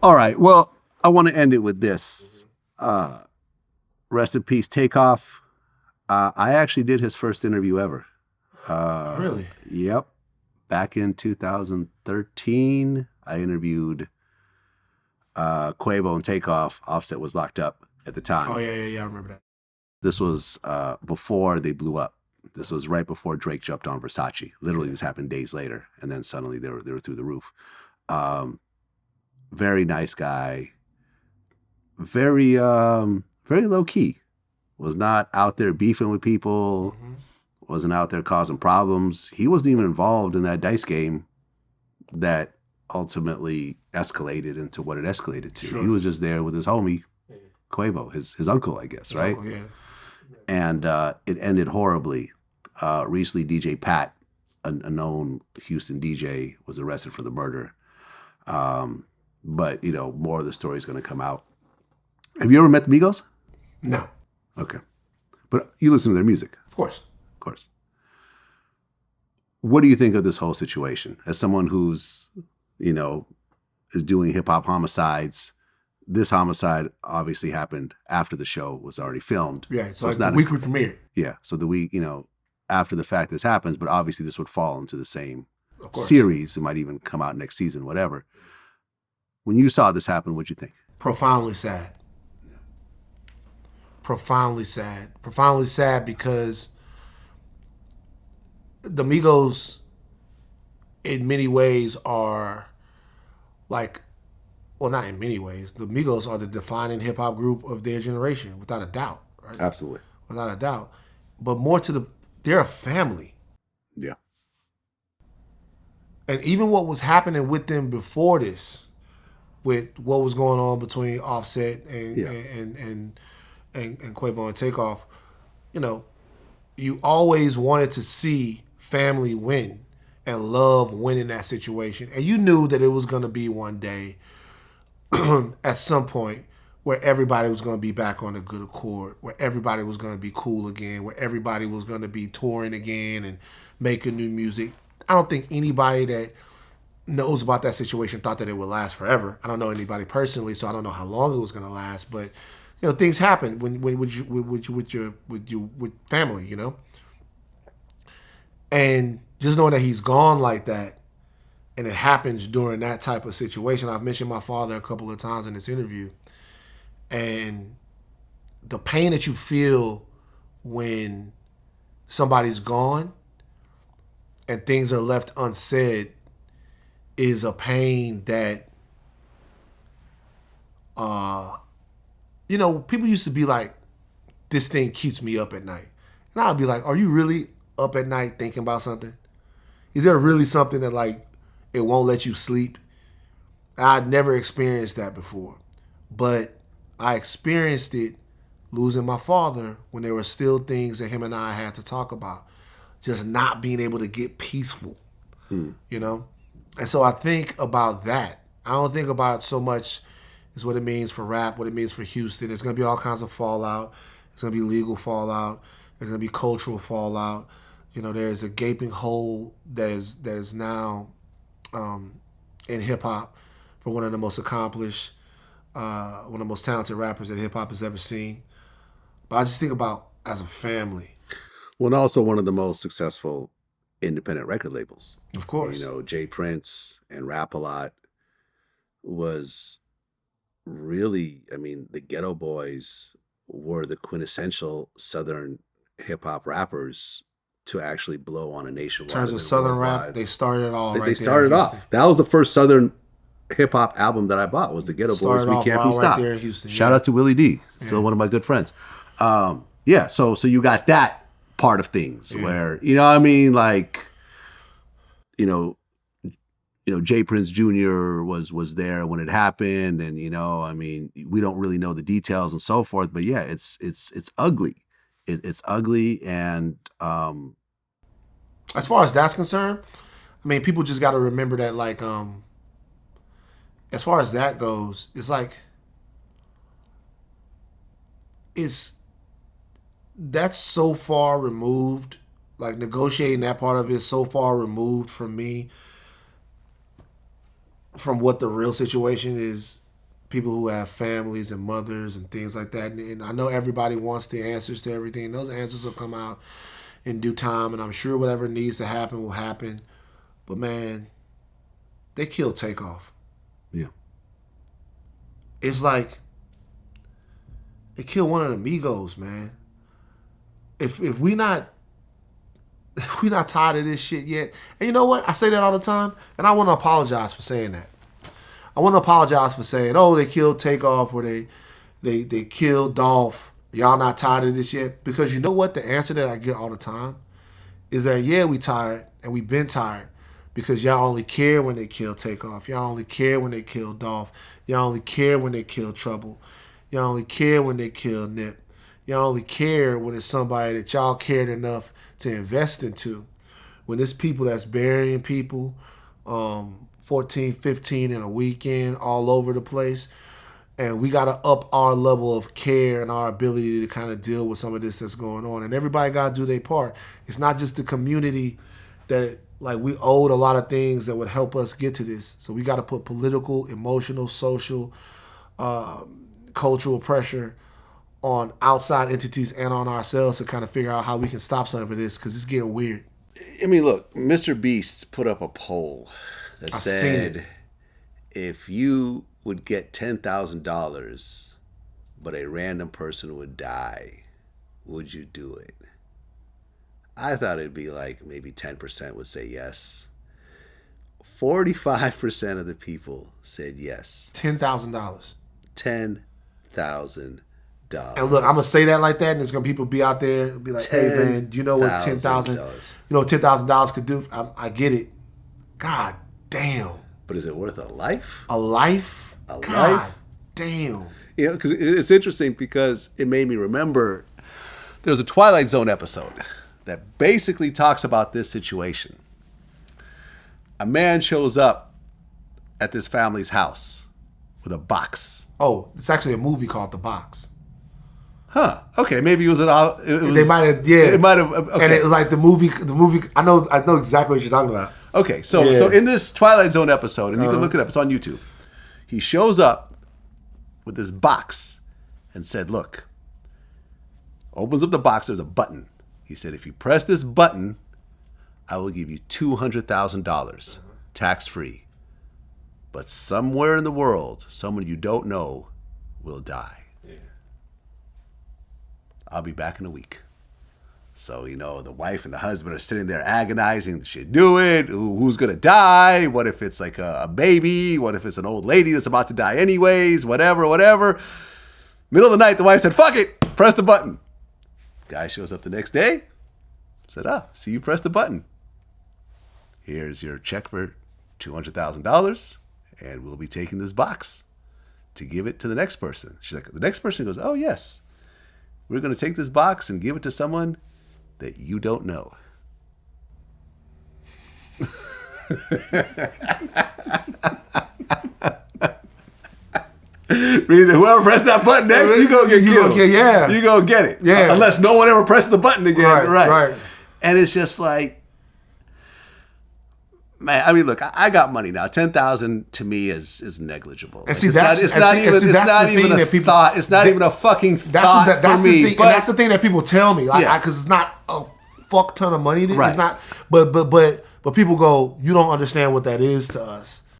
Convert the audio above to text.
All right. Well, I want to end it with this. Rest in peace, Takeoff. I actually did his first interview ever. Really? Yep. Back in 2013, I interviewed Quavo and Takeoff. Offset was locked up at the time. Oh, yeah, I remember that. This was before they blew up. This was right before Drake jumped on Versace. Literally, this happened days later, and then suddenly they were through the roof. Very nice guy. Very low key. Was not out there beefing with people. Mm-hmm. Wasn't out there causing problems. He wasn't even involved in that dice game that ultimately escalated into what it escalated to. Sure. He was just there with his homie, Quavo, his uncle, I guess, right? Uncle, yeah. And it ended horribly. Recently, DJ Pat, a known Houston DJ, was arrested for the murder. But, more of the story is going to come out. Have you ever met the Migos? No. Okay. But you listen to their music? Of course. Of course. What do you think of this whole situation? As someone who's, is doing hip-hop homicides, this homicide obviously happened after the show was already filmed. Yeah, so it's not the week we premiered. Yeah, so the week, after the fact this happens, but obviously this would fall into the same series. It might even come out next season, whatever. When you saw this happen, what'd you think? Profoundly sad. Profoundly sad. Profoundly sad because the Migos, in many ways, are like, well, not in many ways. The Migos are the defining hip-hop group of their generation, without a doubt. Right? Absolutely. Without a doubt. But more to they're a family. Yeah. And even what was happening with them before this, with what was going on between Offset and Quavo and Takeoff, you always wanted to see family win and love win in that situation. And you knew that it was going to be one day at some point where everybody was going to be back on a good accord, where everybody was going to be cool again, where everybody was going to be touring again and making new music. I don't think anybody that knows about that situation thought that it would last forever. I don't know anybody personally, so I don't know how long it was going to last. But things happen when with family, and just knowing that he's gone like that, and it happens during that type of situation. I've mentioned my father a couple of times in this interview, and the pain that you feel when somebody's gone and things are left unsaid is a pain that, people used to be like, this thing keeps me up at night. And I'd be like, are you really up at night thinking about something? Is there really something that, like, it won't let you sleep? I'd never experienced that before. But I experienced it losing my father when there were still things that him and I had to talk about. Just not being able to get peaceful, And so I think about that. I don't think about so much is what it means for rap, what it means for Houston. There's going to be all kinds of fallout. There's going to be legal fallout. There's going to be cultural fallout. There's a gaping hole that is now in hip-hop for one of the most accomplished, one of the most talented rappers that hip-hop has ever seen. But I just think about as a family. Well, and also one of the most successful independent record labels. Of course. Jay Prince and Rap-A-Lot was really, the Ghetto Boys were the quintessential Southern hip-hop rappers to actually blow on a nationwide. In terms of Southern rap, they started it all. They started off. That was the first Southern hip-hop album that I bought, was the Ghetto Boys, We Can't Be Stopped. Right there in Houston, Shout out to Willie D, still one of my good friends. So you got that part of things where, Jay Prince Jr. was there when it happened, and we don't really know the details and so forth, but it's ugly. It's ugly, and as far as that's concerned, people just got to remember that, like, as far as that goes, it's like that's so far removed. Like, negotiating that part of it is so far removed from me, from what the real situation is people who have families and mothers and things like that. And I know everybody wants the answers to everything. Those answers will come out in due time, and I'm sure whatever needs to happen will happen. But, man, they killed Takeoff. Yeah. It's like they killed one of the Migos, man. If we not tired of this shit yet, and you know what? I say that all the time, and I want to apologize for saying that. I want to apologize for saying, oh, they killed Takeoff or they killed Dolph. Y'all not tired of this yet? Because you know what? The answer that I get all the time is that, yeah, we tired, and we been tired. Because y'all only care when they kill Takeoff. Y'all only care when they kill Dolph. Y'all only care when they kill Trouble. Y'all only care when they kill Nip. Y'all only care when it's somebody that y'all cared enough to invest into. When it's people that's burying people, 14, 15 in a weekend all over the place. And we got to up our level of care and our ability to kind of deal with some of this that's going on. And everybody got to do their part. It's not just the community that, like, we owed a lot of things that would help us get to this. So we got to put political, emotional, social, cultural pressure on outside entities and on ourselves to kind of figure out how we can stop some of this, because it's getting weird. I mean, look, Mr. Beast put up a poll that said if you would get $10,000, but a random person would die, would you do it? I thought it'd be like maybe 10% would say yes. 45% of the people said yes. $10,000. $10,000. And look, I'm gonna say that like that, and there's gonna people be out there and be like, "Hey man, do you know what $10,000? You know what $10,000 could do?" I get it. God damn. But is it worth a life? A life? A God life? damn. You know, because it's interesting because it made me remember there was a Twilight Zone episode that basically talks about this situation. A man shows up at this family's house with a box. Oh, it's actually a movie called The Box. Huh. Okay. Maybe it was they might have. Yeah. It might have. Okay. And it was like the movie. I know exactly what you're talking about. Okay. So in this Twilight Zone episode, and you can look it up. It's on YouTube. He shows up with this box and said, "Look." Opens up the box. There's a button. He said, "If you press this button, I will give you $200,000 tax free. But somewhere in the world, someone you don't know will die. I'll be back in a week." So, you know, the wife and the husband are sitting there agonizing. Should do it? Who's going to die? What if it's like a baby? What if it's an old lady that's about to die anyways? Whatever. Middle of the night, the wife said, "Fuck it. Press the button." Guy shows up the next day. Said, see you press the button. Here's your check for $200,000. And we'll be taking this box to give it to the next person. She's like, the next person goes, "Oh, yes. We're going to take this box and give it to someone that you don't know." Whoever pressed that button next, you go get killed. You go get it. Yeah. Unless no one ever presses the button again. Right. And it's just like, man, I mean, look, I got money now. $10,000 to me is negligible. And see, it's not even a fucking thought for me. And that's the thing that people tell me, because it's not a fuck ton of money. It's not, but people go, "You don't understand what that is to us."